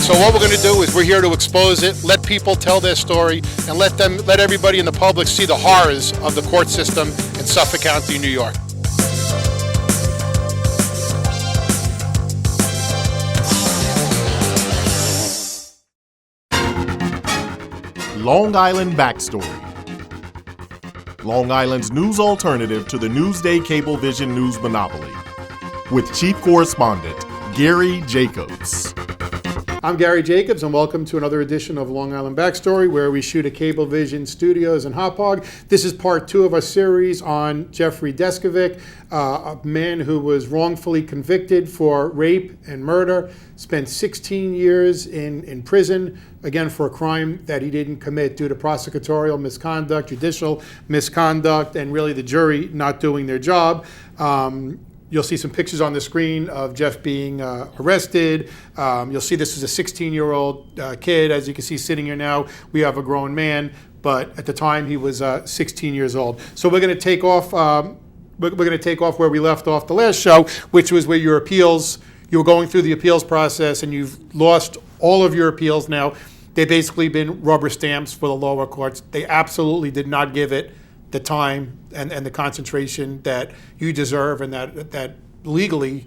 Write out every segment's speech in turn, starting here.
So what we're going to do is we're here to expose it, let people tell their story, and let everybody in the public see the horrors of the court system in Suffolk County, New York. Long Island Backstory. Long Island's news alternative to the Newsday Cablevision news monopoly. With Chief Correspondent Gary Jacobs. I'm Gary Jacobs, and welcome to another edition of Long Island Backstory, where we shoot at Cablevision Studios in Hop Hog. This is part 2 of our series on Jeffrey Deskovic, a man who was wrongfully convicted for rape and murder, spent 16 years in prison, again for a crime that he didn't commit due to prosecutorial misconduct, judicial misconduct, and really the jury not doing their job. You'll see some pictures on the screen of Jeff being arrested. You'll see this is a 16-year-old kid. As you can see sitting here now, we have a grown man, but at the time he was 16 years old. So we're going to take off. We're going to take off where we left off the last show, which was where your appeals. You were going through the appeals process, and you've lost all of your appeals now. They've basically been rubber stamps for the lower courts. They absolutely did not give it the time and the concentration that you deserve and that legally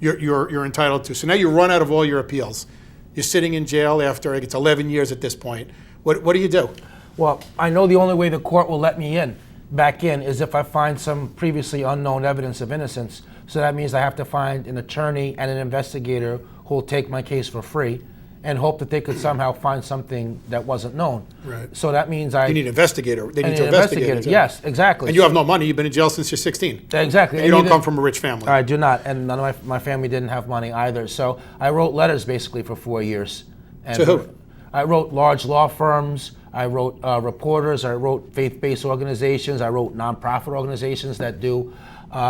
you're entitled to. So now you run out of all your appeals. You're sitting in jail after, it's 11 years at this point. What do you do? Well, I know the only way the court will let me back in, is if I find some previously unknown evidence of innocence. So that means I have to find an attorney and an investigator who will take my case for free and hope that they could somehow find something that wasn't known. Right. So that means you need an investigator. They need to investigate it. Yes, exactly. And you have no money. You've been in jail since you're 16. Exactly. And you don't come from a rich family. I do not, and none of my family didn't have money either. So I wrote letters basically for 4 years. And to who? I wrote large law firms. I wrote reporters. I wrote faith-based organizations. I wrote nonprofit organizations that do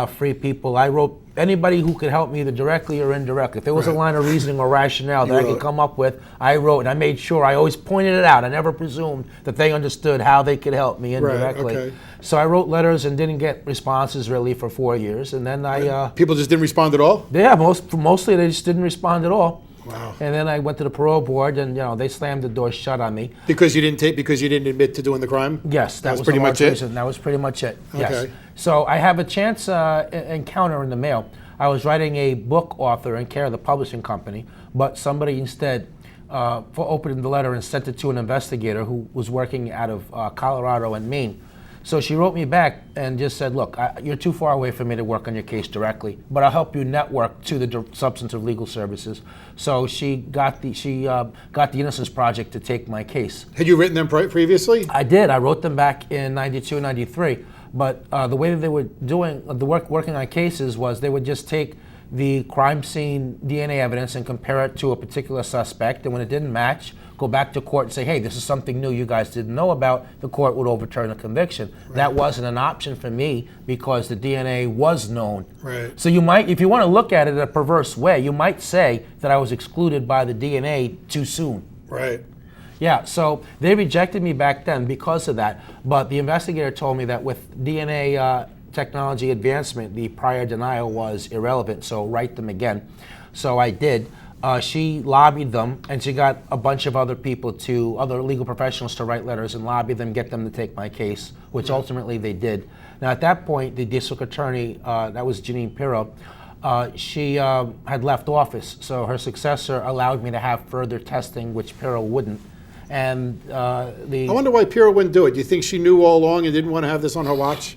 free people. I wrote anybody who could help me either directly or indirectly. If there was a line of reasoning or rationale that I could come up with, I wrote, and I made sure I always pointed it out. I never presumed that they understood how they could help me indirectly. Right, okay. So I wrote letters and didn't get responses really for 4 years, and then people just didn't respond at all? Yeah, mostly they just didn't respond at all. Wow. And then I went to the parole board, and they slammed the door shut on me. Because you didn't admit to doing the crime? Yes, that was pretty much it. That was pretty much it. Okay. Yes. So I have a chance encounter in the mail. I was writing a book author in care of the publishing company, but somebody instead opened the letter and sent it to an investigator who was working out of Colorado and Maine. So she wrote me back and just said, look, you're too far away for me to work on your case directly, but I'll help you network to the substantive legal services. So she got the Innocence Project to take my case. Had you written them previously? I did. I wrote them back in 92, 93. But the way that they were doing the working on cases was they would just take the crime scene DNA evidence and compare it to a particular suspect, and when it didn't match, go back to court and say, hey, this is something new you guys didn't know about. The court would overturn the conviction. Right. That wasn't an option for me because the DNA was known. Right. So you might, if you want to look at it in a perverse way, you might say that I was excluded by the DNA too soon. Right. Yeah, so they rejected me back then because of that. But the investigator told me that with DNA technology advancement, the prior denial was irrelevant, so write them again. So I did. She lobbied them, and she got a bunch of other legal professionals to write letters and lobby them, get them to take my case, which ultimately they did. Now at that point, the district attorney, that was Janine Pirro, she had left office, so her successor allowed me to have further testing, which Pirro wouldn't. And I wonder why Pirro wouldn't do it. Do you think she knew all along and didn't want to have this on her watch?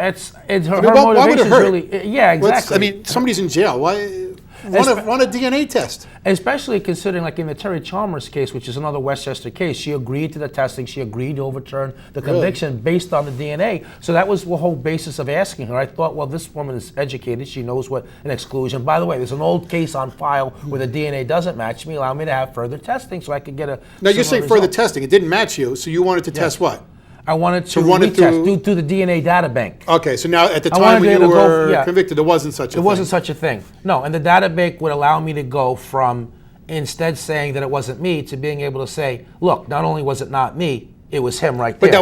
It's her motivation is really, yeah, exactly. Somebody's in jail. Why? Run a DNA test. Especially considering, like in the Terry Chalmers case, which is another Westchester case, she agreed to the testing. She agreed to overturn the conviction based on the DNA. So that was the whole basis of asking her. I thought, well, this woman is educated. She knows what an exclusion. By the way, there's an old case on file where the DNA doesn't match me. Allow me to have further testing so I could get a. Now you're saying further testing. It didn't match you, so you wanted to test what? I wanted to retest through the DNA data bank. Okay, so now at the time when you were convicted, there wasn't such a thing. There wasn't such a thing. No, and the data bank would allow me to go from instead saying that it wasn't me to being able to say, look, not only was it not me, it was him right there. But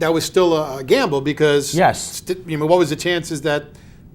that was still a gamble because what was the chances that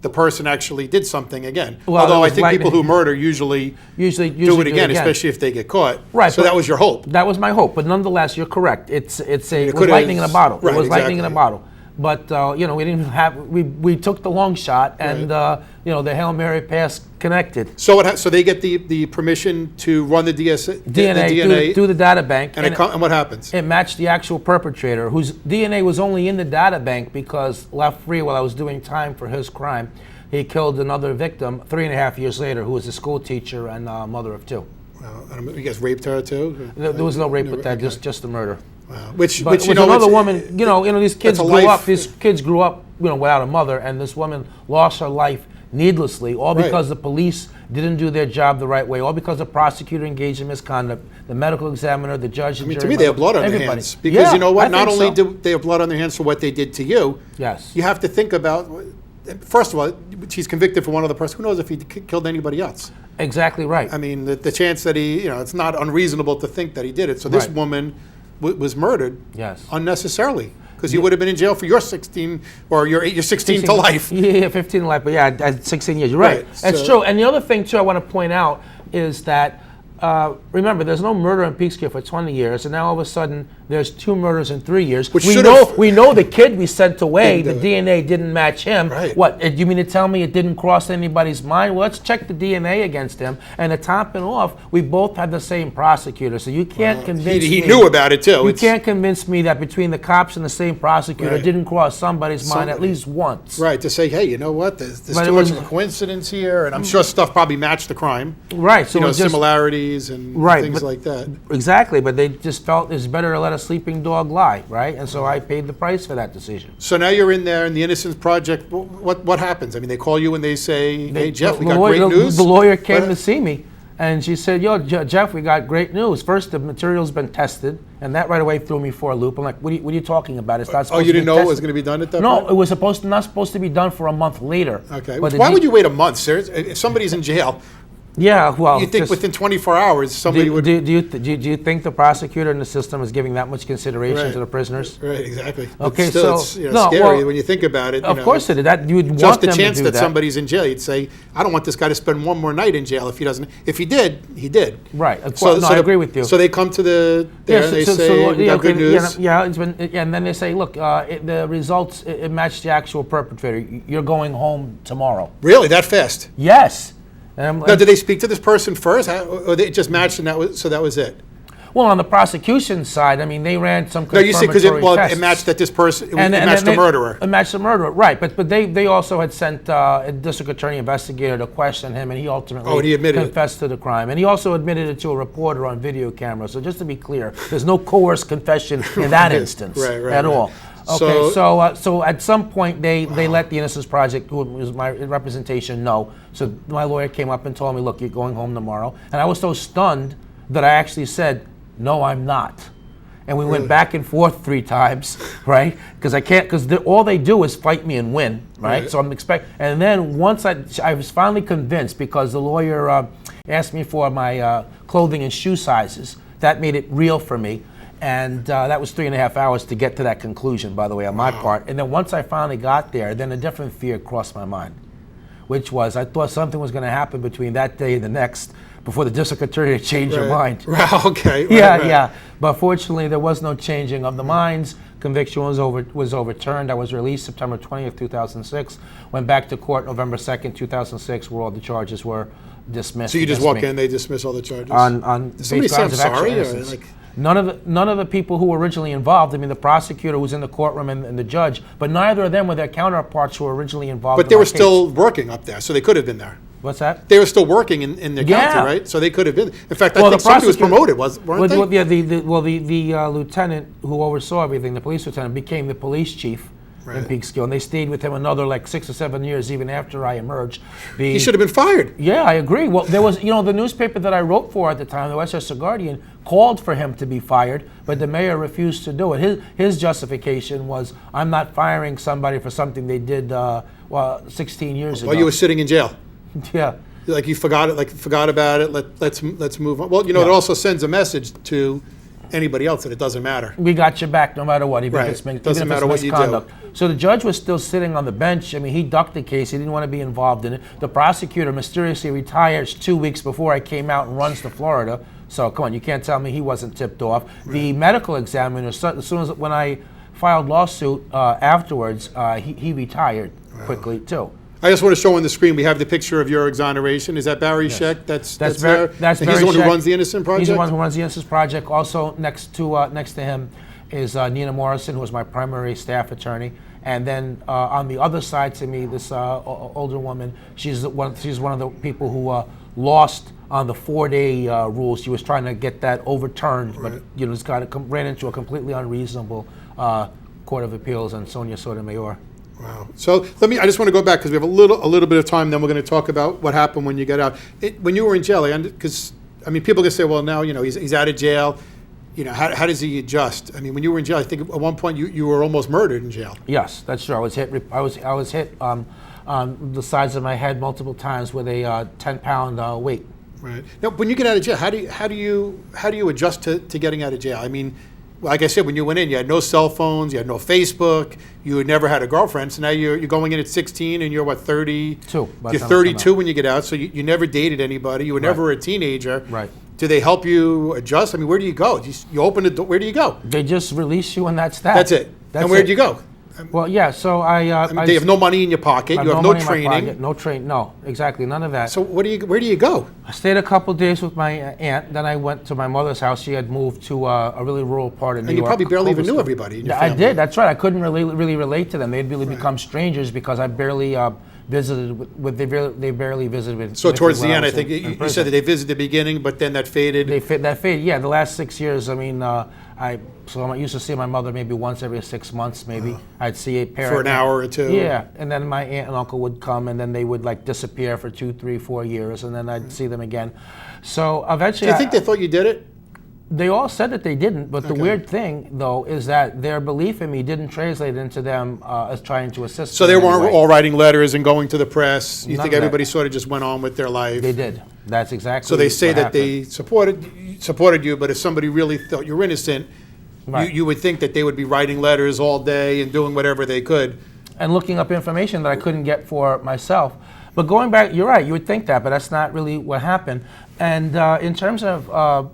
the person actually did something again. Well, Although it I was think lightning. people who murder usually do it again, especially if they get caught. Right. So that was your hope. That was my hope, but nonetheless, you're correct. It was could've- lightning in a bottle. right, It was lightning in a exactly. bottle. But we didn't have we took the long shot, and the Hail Mary pass connected. So so they get the permission to run the DNA through the data bank, and what happens? It matched the actual perpetrator, whose DNA was only in the data bank because left free while I was doing time for his crime. He killed another victim 3.5 years later, who was a school teacher and mother of two. You guys raped her too? There was no rape with that, okay. just the murder. Wow. Which But you know, another it's- woman, these kids that's a grew life. up. These kids grew up, without a mother, and this woman lost her life needlessly, all Right. because the police didn't do their job the right way, all because the prosecutor engaged in misconduct, the medical examiner, the judge, I mean, to me, they have blood on their hands. Because Yeah, you know I what? Not think only so. do they have blood on their hands for what they did to you, Yes. you have to think about, first of all, she's convicted for one other person. Who knows if he killed anybody else? Exactly right. I mean, the chance that he, it's not unreasonable to think that he did it. So this Right. woman was murdered Yes. unnecessarily because you would have been in jail for your 16 or your 16 to life. Yeah, 15 to life, but yeah, at 16 years. You're right. Right, That's so- true. And the other thing, too, I want to point out is that, remember, there's no murder in Peekskill for 20 years, and now all of a sudden there's 2 murders in 3 years. Which we should've- know the kid we sent away, the Didn't do it. DNA didn't match him. Right. What, you mean to tell me it didn't cross anybody's mind? Well, let's check the DNA against him. And to top it off, we both had the same prosecutor, so you can't convince He me. knew about it too. You It's- can't convince me that between the cops and the same prosecutor Right. didn't cross somebody's mind at Somebody. least once. Right, to say, hey, you know what? There's But too it much was- of a coincidence here, and I'm sure stuff probably matched the crime. Right. So it just, Similarities and Right, things but- like that. Exactly, but they just felt it's better to let a sleeping dog lie, right? And so I paid the price for that decision. So now you're in there in the Innocence Project. What happens? I mean, they call you and they say, hey, Jeff, we The got lawyer- great news. The lawyer came What- to see me, and she said, yo, Jeff, we got great news. First, the material's been tested, and that right away threw me for a loop. I'm like, what are you talking about? It's not supposed Oh, you to be didn't know it was tested. going to be done at that No, point? it was not supposed to be done for a month later. Okay. But Why would you wait a month, sir? If somebody's in jail, Yeah, well, you think just- within 24 hours somebody do, would... do, do, you do you think the prosecutor in the system is giving that much consideration Right. to the prisoners? Right, exactly. Okay, But still, so- it's no, scary well, when you think about it. Of course it is. That you'd want Just the them chance to do that somebody's in jail, you'd say, I don't want this guy to spend one more night in jail if he doesn't. If he did, he did. Right. Of course. I agree with you. So they come to there and they say, we got good news. Yeah, it's been, and then they say, look, the results it matched the actual perpetrator. You're going home tomorrow. Really, that fast? Yes. And I'm Now, like, did they speak to this person first, or they just matched and that was it? well, on the prosecution side, I mean, they ran some No, you see, because confirmatory it tests. matched that this person, it And matched then the murderer. It matched the murderer, right? But they also had sent a district attorney investigator to question him, and he ultimately Oh, and he admitted it. confessed to the crime, and he also admitted it to a reporter on video camera. So just to be clear, there's no coerced confession in that instance at all. Okay, so at some point they let the Innocence Project, who was my representation, know. So my lawyer came up and told me, look, you're going home tomorrow, and I was so stunned that I actually said, no, I'm not. And we went back and forth 3 times, right? Because I can't, because all they do is fight me and win, right? Right. So I'm and then once I was finally convinced, because the lawyer asked me for my clothing and shoe sizes. That made it real for me. And that was 3.5 hours to get to that conclusion, by the way, on my part. And then once I finally got there, then a different fear crossed my mind, which was I thought something was going to happen between that day and the next before the district attorney changed her mind. Right, okay. Yeah. But fortunately, there was no changing of the minds. Conviction was overturned. I was released September 20th, 2006. Went back to court November 2nd, 2006, where all the charges were dismissed. So you just against walk me. in, they dismiss all the charges? On Did somebody based say I'm grounds of actual sorry? Or innocence. like, None of the people who were originally involved. I mean, the prosecutor was in the courtroom and the judge, but neither of them were their counterparts who were originally involved. but in they my were case. still working up there, so they could have been there. What's that? They were still working in their Yeah. county, right? So they could have been. In fact, I Well, think the somebody was prosecutor- promoted, weren't they? Well, yeah, the lieutenant who oversaw everything, the police lieutenant, became the police chief in Right. Peekskill, and they stayed with him another like 6 or 7 years, even after I emerged. He should have been fired. Yeah, I agree. Well, there was, the newspaper that I wrote for at the time, the Westchester Guardian, called for him to be fired, but the mayor refused to do it. His justification was, I'm not firing somebody for something they did 16 years ago. While you were sitting in jail. Yeah. Like you forgot it, forgot about it. Let's move on. Well, it also sends a message to anybody else that it doesn't matter. We got your back no matter what, even Right. if it's, Doesn't even if matter it's what you do. misconduct. So the judge was still sitting on the bench. I mean, he ducked the case. He didn't want to be involved in it. The prosecutor mysteriously retires 2 weeks before I came out and runs to Florida. So come on, you can't tell me he wasn't tipped off. Right. The medical examiner, as soon as when I filed lawsuit afterwards, he retired quickly too. I just want to show on the screen, we have the picture of your exoneration. Is that Barry Scheck? That's there? That's and Barry he's the one Scheck. who runs the Innocent Project? He's the one who runs the Innocent Project. Also next to him is Nina Morrison, who was my primary staff attorney. And then on the other side to me, this older woman, she's one of the people who lost on the 4-day rules. She was trying to get that overturned, but just ran into a completely unreasonable Court of Appeals and Sonia Sotomayor. Wow. So I just want to go back because we have a little bit of time. Then we're going to talk about what happened when you got out. When you were in jail, because people can say, well, now he's out of jail. How does he adjust? I mean, when you were in jail, I think at one point you were almost murdered in jail. Yes, that's true. I was hit on the sides of my head multiple times with a 10-pound weight. Right. Now, when you get out of jail, how do you adjust to getting out of jail? I mean, like I said, when you went in, you had no cell phones, you had no Facebook, you had never had a girlfriend. So now you're going in at 16, and you're what, 32? You're 32 when you get out. So you never dated anybody. You were never a teenager. Right. Do they help you adjust? I mean, where do you go? You open the door. Where do you go? They just release you, and that's that. That's it. And where do you go? Well, yeah. So they have no money in your pocket. You have no training. No, exactly, none of that. So where do you go? I stayed a couple days with my aunt. Then I went to my mother's house. She had moved to a really rural part of New York. And you probably barely even knew everybody in your family. I did. That's right. I couldn't really relate to them. They'd really become strangers because I barely visited with. They barely visited with. So towards the end, I think you said that they visited the beginning, but then that faded. That faded. Yeah, the last 6 years. I mean, I used to see my mother maybe once every 6 months. Maybe I'd see a parent for an hour or two. Yeah, and then my aunt and uncle would come, and then they would disappear for 2, 3, 4 years, and then I'd see them again. So eventually, do you think they thought you did it? They all said that they didn't, but the weird thing, though, is that their belief in me didn't translate into them as trying to assist. So they weren't all writing letters and going to the press. You think everybody that. sort of just went on with their life? They did. That's exactly. So they say what that happened. they supported you, but if somebody really thought you were innocent, you would think that they would be writing letters all day and doing whatever they could. And looking up information that I couldn't get for myself. But going back, you're right. You would think that, but that's not really what happened. And in terms of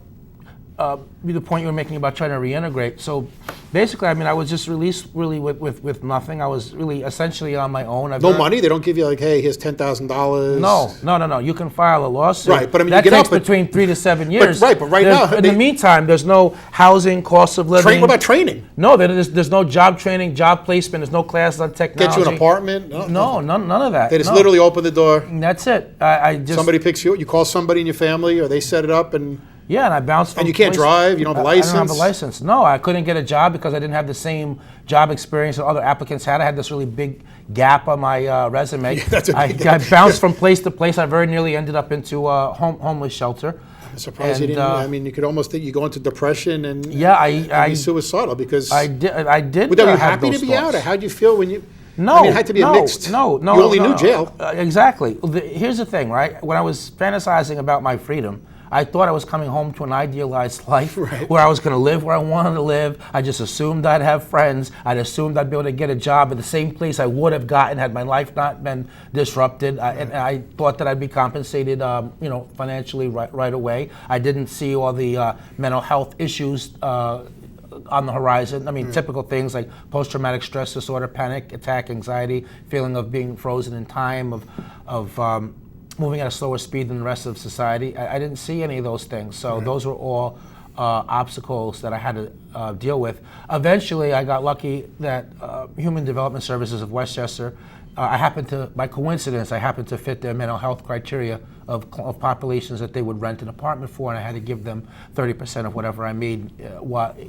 the point you were making about trying to reintegrate. So basically, I was just released really with nothing. I was really essentially on my own. No money? They don't give you hey, here's $10,000? No. You can file a lawsuit. Right, but that you get takes out, between 3 to 7 years. But right now... In the meantime, there's no housing, cost of living. What about training? No, there's no job training, job placement. There's no classes on technology. Get you an apartment? No, none of that. They just literally open the door. And that's it. Somebody picks you up. You call somebody in your family, or they set it up and... Yeah, and I bounced from. And you can't drive. You don't have a license. I don't have a license. No, I couldn't get a job because I didn't have the same job experience that other applicants had. I had this really big gap on my resume. I bounced from place to place. I very nearly ended up into a homeless shelter. I'm surprised you didn't. You could almost think you go into depression and be suicidal because I did. Were you happy to be out, or how'd you feel when you? No, it had to be a mixed. No. You only knew jail. Exactly. Here's the thing, right? When I was fantasizing about my freedom, I thought I was coming home to an idealized life where I was going to live where I wanted to live. I just assumed I'd have friends. I'd assumed I'd be able to get a job at the same place I would have gotten had my life not been disrupted. And I thought that I'd be compensated, financially right away. I didn't see all the mental health issues on the horizon. Typical things like post-traumatic stress disorder, panic attack, anxiety, feeling of being frozen in time, of moving at a slower speed than the rest of society. I didn't see any of those things. So those were all obstacles that I had to deal with. Eventually, I got lucky that Human Development Services of Westchester, by coincidence, I happened to fit their mental health criteria of populations that they would rent an apartment for, and I had to give them 30% of whatever I made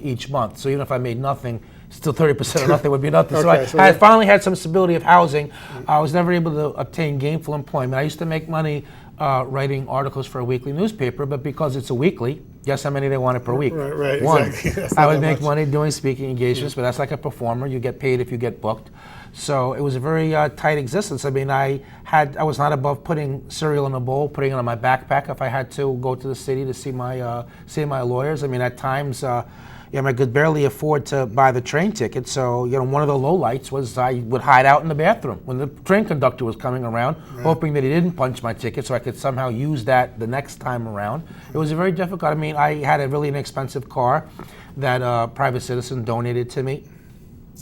each month. So even if I made nothing, still 30% of nothing would be nothing. So I finally had some stability of housing. I was never able to obtain gainful employment. I used to make money writing articles for a weekly newspaper, but because it's a weekly, Guess how many they wanted per week? Right, One. exactly. That's I not would that make much. money doing speaking engagements, but that's like a performer. You get paid if you get booked. So it was a very tight existence. I mean, I was not above putting cereal in a bowl, putting it on my backpack if I had to go to the city to see my lawyers. I mean, at times, I could barely afford to buy the train ticket. So, one of the lowlights was I would hide out in the bathroom when the train conductor was coming around, hoping that he didn't punch my ticket so I could somehow use that the next time around. It was very difficult. I mean, I had a really inexpensive car that a private citizen donated to me.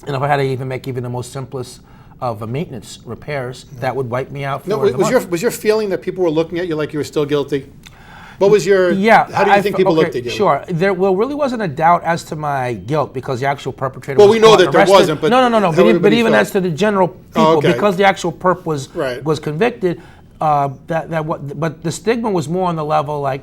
And if I had to even make even the most simplest of maintenance repairs, that would wipe me out for the month. Was your feeling that people were looking at you like you were still guilty? What was your? Yeah. How do you think people looked at you? Sure. There really wasn't a doubt as to my guilt because the actual perpetrator. Well, was we know caught that and there arrested. wasn't, but No. But even felt. as to the general people, Oh, okay. because the actual perp was Right. convicted, but the stigma was more on the level like,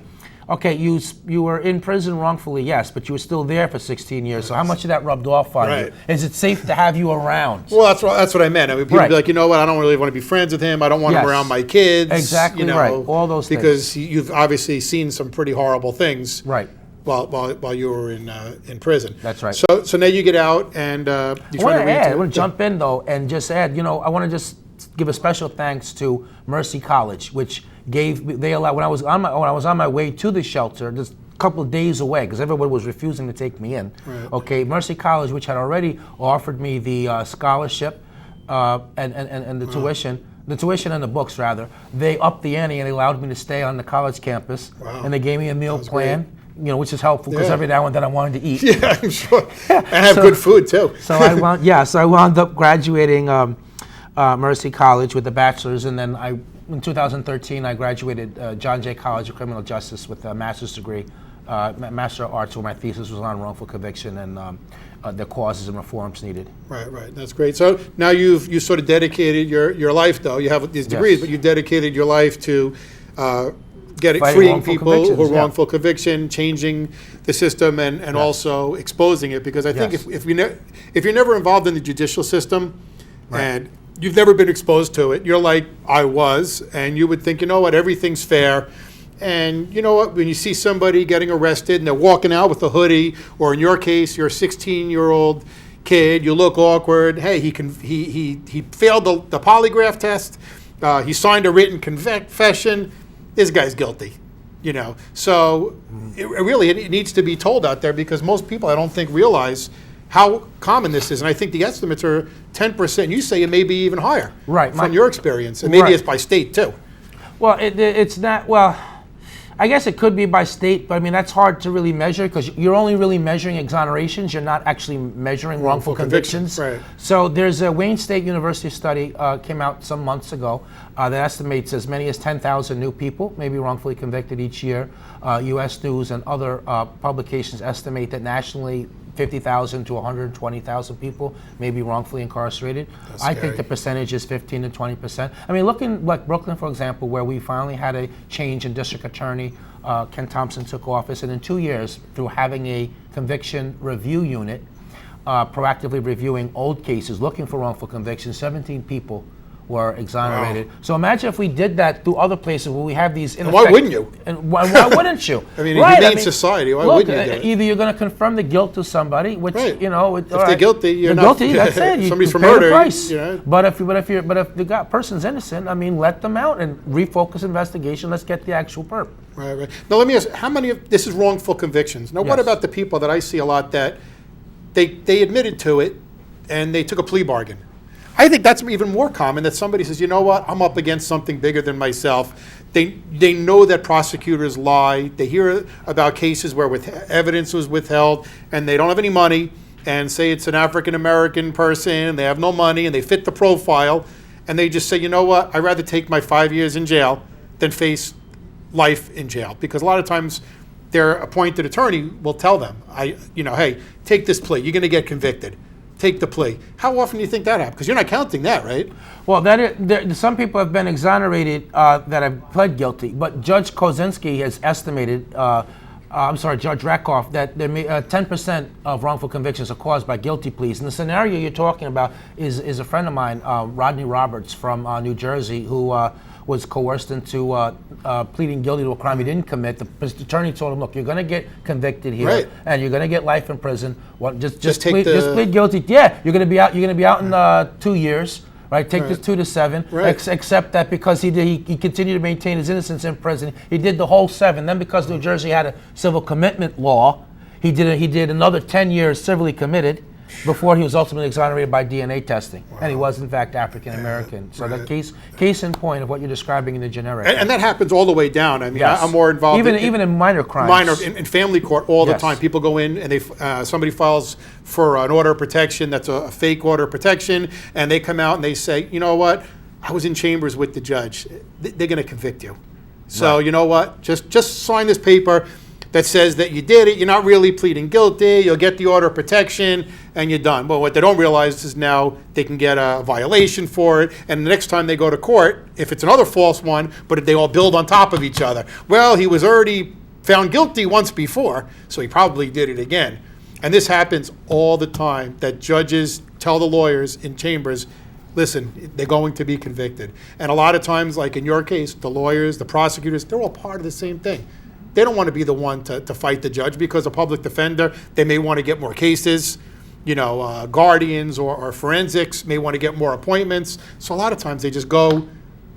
okay, you were in prison wrongfully, yes, but you were still there for 16 years. So how much of that rubbed off on Right. you? Is it safe to have you around? Well, that's what I meant. I mean, people would be Right. like, you know what? I don't really want to be friends with him. I don't want him Yes. around my kids. Exactly right. All those things. because you've obviously seen some pretty horrible things. Right. While you were in prison. That's right. So now you get out and you I try want to to add, I read. want to jump in though and just add, I want to just give a special thanks to Mercy College, which they allowed when I was on my way to the shelter, just a couple of days away, because everybody was refusing to take me in. Right. Okay, Mercy College, which had already offered me the scholarship and the tuition. The tuition and the books, rather, they upped the ante and they allowed me to stay on the college campus. Wow. And they gave me a meal plan, which is helpful because Yeah. every now and then I wanted to eat. Yeah, I'm sure. And have good food too. So I wound up graduating Mercy College with a bachelor's, and then in 2013 I graduated John Jay College of Criminal Justice with a master's degree, Master of Arts, where my thesis was on wrongful conviction and the causes and reforms needed. Right. That's great. So now you sort of dedicated your life, though. You have these degrees, but you dedicated your life to Fighting freeing wrongful people who are convictions, yeah. wrongful conviction, changing the system, and also exposing it. Because I think Yes. if you're never involved in the judicial system, and you've never been exposed to it, you're like I was, and you would think, you know what, everything's fair. And you know what, when you see somebody getting arrested and they're walking out with a hoodie, or in your case, you're a 16-year-old kid, you look awkward. Hey, he failed the polygraph test. He signed a written confession. This guy's guilty, So it needs to be told out there because most people, I don't think, realize how common this is. And I think the estimates are 10%. You say it may be even higher, Right. From your experience, and maybe Right. it's by state too. Well, it's not. Well, I guess it could be by state, but I mean that's hard to really measure because you're only really measuring exonerations. You're not actually measuring wrongful convictions. Right. So there's a Wayne State University study came out some months ago that estimates as many as 10,000 new people may be wrongfully convicted each year. U.S. News and other publications estimate that nationally 50,000 to 120,000 people may be wrongfully incarcerated. I think the percentage is 15 to 20%. I mean, looking like Brooklyn, for example, where we finally had a change in district attorney, Ken Thompson took office, and in 2 years, through having a conviction review unit, proactively reviewing old cases, looking for wrongful convictions, 17 people were exonerated. Wow. So imagine if we did that through other places where we have these. And why wouldn't you? And why wouldn't you? I mean, in humane society, why wouldn't you do it? Either you're going to confirm the guilt of somebody, which Right. If they're guilty, you're not guilty. That's it. You somebody's for pay the murder. price. But if the person's innocent, I mean, let them out and refocus investigation. Let's get the actual perp. Right. Now let me ask: how many of this is wrongful convictions? Now, what Yes. about the people that I see a lot that they admitted to it and they took a plea bargain? I think that's even more common, that somebody says, you know what, I'm up against something bigger than myself. They know that prosecutors lie. They hear about cases where evidence was withheld and they don't have any money, and say it's an African-American person, they have no money, and they fit the profile, and they just say, you know what, I'd rather take my 5 years in jail than face life in jail. Because a lot of times their appointed attorney will tell them, hey, take this plea, you're going to get convicted. Take the plea. How often do you think that happens? Because you're not counting that, right? Well, some people have been exonerated that have pled guilty, but Judge Kozinski has estimated I'm sorry, Judge Rakoff, that 10% of wrongful convictions are caused by guilty pleas. And the scenario you're talking about is a friend of mine, Rodney Roberts from New Jersey, who was coerced into pleading guilty to a crime he didn't commit. The attorney told him, look, you're going to get convicted here, right, and you're going to get life in prison. Well, just take plead guilty. Yeah, you're going to be out. You're going to be out in 2 years. Right, take this 2 to 7. Right. Except that because he continued to maintain his innocence in prison, he did the whole 7. Then because New Jersey had a civil commitment law, he did another 10 years civilly committed before he was ultimately exonerated by DNA testing, and he was in fact African American. So the case in point of what you're describing in the generic. And that happens all the way down. I mean, Yes. I'm more involved even in minor crimes. in family court all the Yes. time. People go in and somebody files for an order of protection that's a fake order of protection, and they come out and they say, you know what, I was in chambers with the judge. They're going to convict you. So you know what, just sign this paper that says that you did it, you're not really pleading guilty, you'll get the order of protection, and you're done. Well, what they don't realize is now they can get a violation for it, and the next time they go to court, if it's another false one, but they all build on top of each other. Well, he was already found guilty once before, so he probably did it again. And this happens all the time, that judges tell the lawyers in chambers, listen, they're going to be convicted. And a lot of times, like in your case, the lawyers, the prosecutors, they're all part of the same thing. They don't want to be the one to fight the judge, because a public defender, they may want to get more cases. You know, guardians or forensics may want to get more appointments. So a lot of times they just go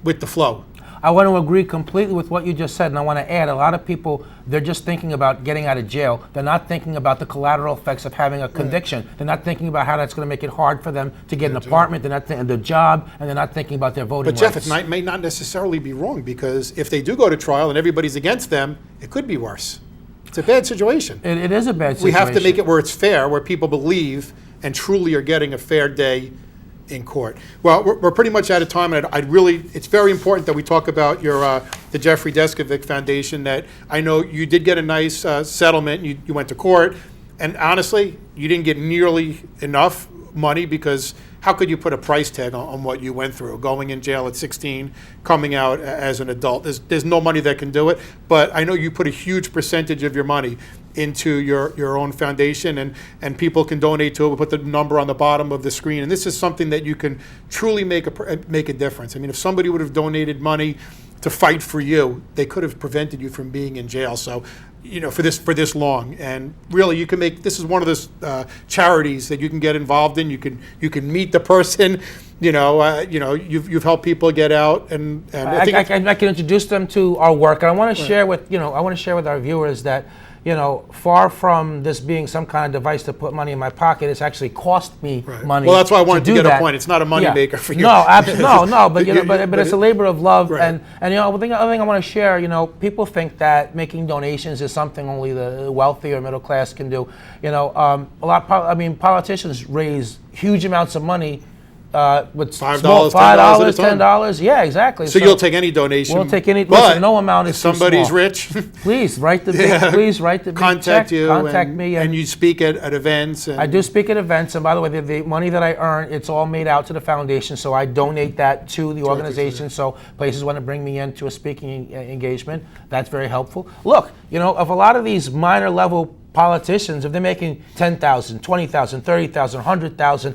with the flow. I want to agree completely with what you just said, and I want to add, a lot of people, they're just thinking about getting out of jail. They're not thinking about the collateral effects of having a conviction. They're not thinking about how that's going to make it hard for them to get an apartment. They're not thinking their job, and they're not thinking about their voting But Jeff, rights. it may not necessarily be wrong, because if they do go to trial and everybody's against them, it could be worse. It's a bad situation. It is a bad situation. We have to make it where it's fair, where people believe and truly are getting a fair day in court. Well, we're pretty much out of time, and it's very important that we talk about the Jeffrey Deskovic Foundation. That I know you did get a nice settlement. You went to court, and honestly, you didn't get nearly enough money, because how could you put a price tag on what you went through, going in jail at 16, coming out as an adult? There's no money that can do it, but I know you put a huge percentage of your money into your own foundation, and people can donate to it. We'll put the number on the bottom of the screen, and this is something that you can truly make a difference. I mean, if somebody would have donated money to fight for you, they could have prevented you from being in jail. So, you know, for this long, and really, you can make this is one of those charities that you can get involved in. You can meet the person. You've helped people get out, and I can introduce them to our work, and I want to share with our viewers that, far from this being some kind of device to put money in my pocket, it's actually cost me money. Well, that's why I wanted to get that. a point. It's not a money maker for you. No, absolutely, no. But it's a labor of love, Right. and the other thing I want to share. People think that making donations is something only the wealthy or middle class can do. Politicians raise huge amounts of money. With $5, $5, $10, $10, yeah, exactly. So you'll take any donation. We'll take any. But listen, no amount is if somebody's too small. rich, please write the big. Please write the big contact check. you. Contact me, and you speak at events. And I do speak at events, and by the way, the money that I earn, it's all made out to the foundation. So I donate that to the organization. So places want to bring me in to a speaking engagement. That's very helpful. Look, of a lot of these minor level politicians, if they're making $10,000, $20,000, $30,000, $100,000,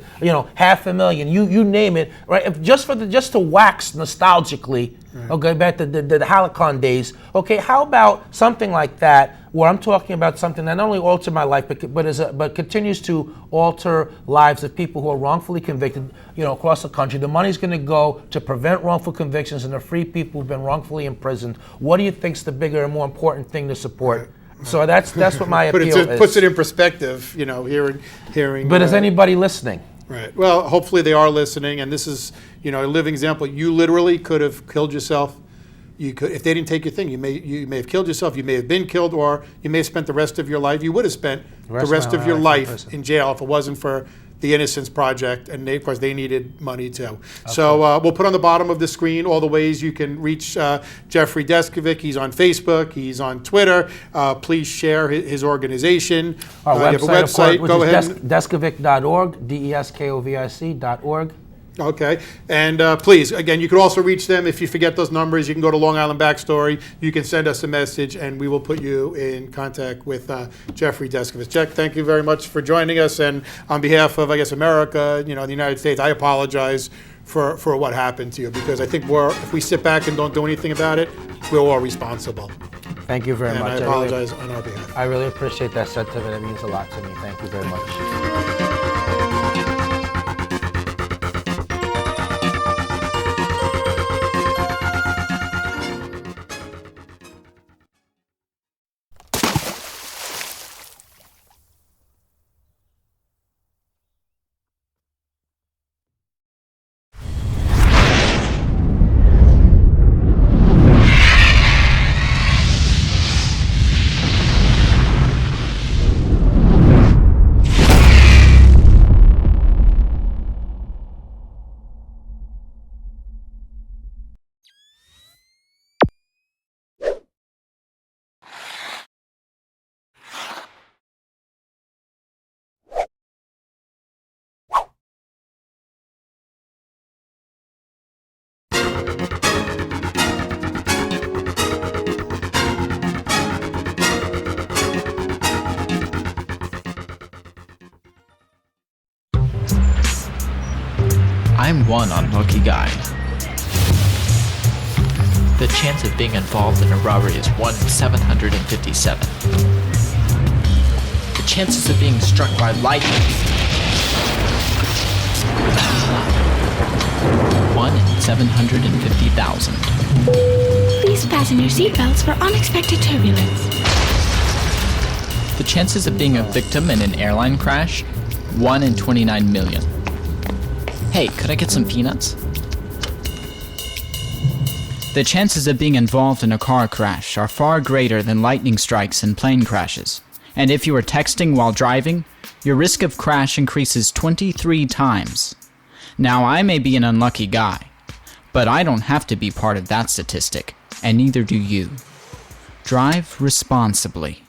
$500,000, you name it, right? If just to wax nostalgically, okay, back to the Halcyon days. Okay, how about something like that, where I'm talking about something that not only altered my life, but continues to alter lives of people who are wrongfully convicted, across the country. The money's going to go to prevent wrongful convictions and to free people who've been wrongfully imprisoned. What do you think's the bigger and more important thing to support? So that's what my appeal is. But it puts it in perspective, hearing. But is anybody listening? Right. Well, hopefully they are listening, and this is, a living example. You literally could have killed yourself. You could, if they didn't take your thing, you may have killed yourself. You may have been killed, or you may have spent the rest of your life. You would have spent the rest of your life in jail if it wasn't for the Innocence Project, and of course they needed money too. So we'll put on the bottom of the screen all the ways you can reach Jeffrey Deskovic. He's on Facebook, he's on Twitter. Please share his organization. Our you have a website. Which Go is ahead. Deskovic.org, Deskovic.org. Okay, and please, again, you could also reach them if you forget those numbers. You can go to Long Island Backstory. You can send us a message, and we will put you in contact with Jeffrey Deskovic. Jeff, thank you very much for joining us, and on behalf of, I guess, America, the United States, I apologize for what happened to you, because I think if we sit back and don't do anything about it, we're all responsible. Thank you very And much. I apologize on our behalf. I really appreciate that sentiment. It means a lot to me. Thank you very much. I'm one unlucky guy. The chance of being involved in a robbery is 1 in 757. The chances of being struck by lightning, 1 in 750,000. Please fasten your seatbelts for unexpected turbulence. The chances of being a victim in an airline crash, 1 in 29 million. Hey, could I get some peanuts? The chances of being involved in a car crash are far greater than lightning strikes and plane crashes. And if you are texting while driving, your risk of crash increases 23 times. Now, I may be an unlucky guy, but I don't have to be part of that statistic, and neither do you. Drive responsibly.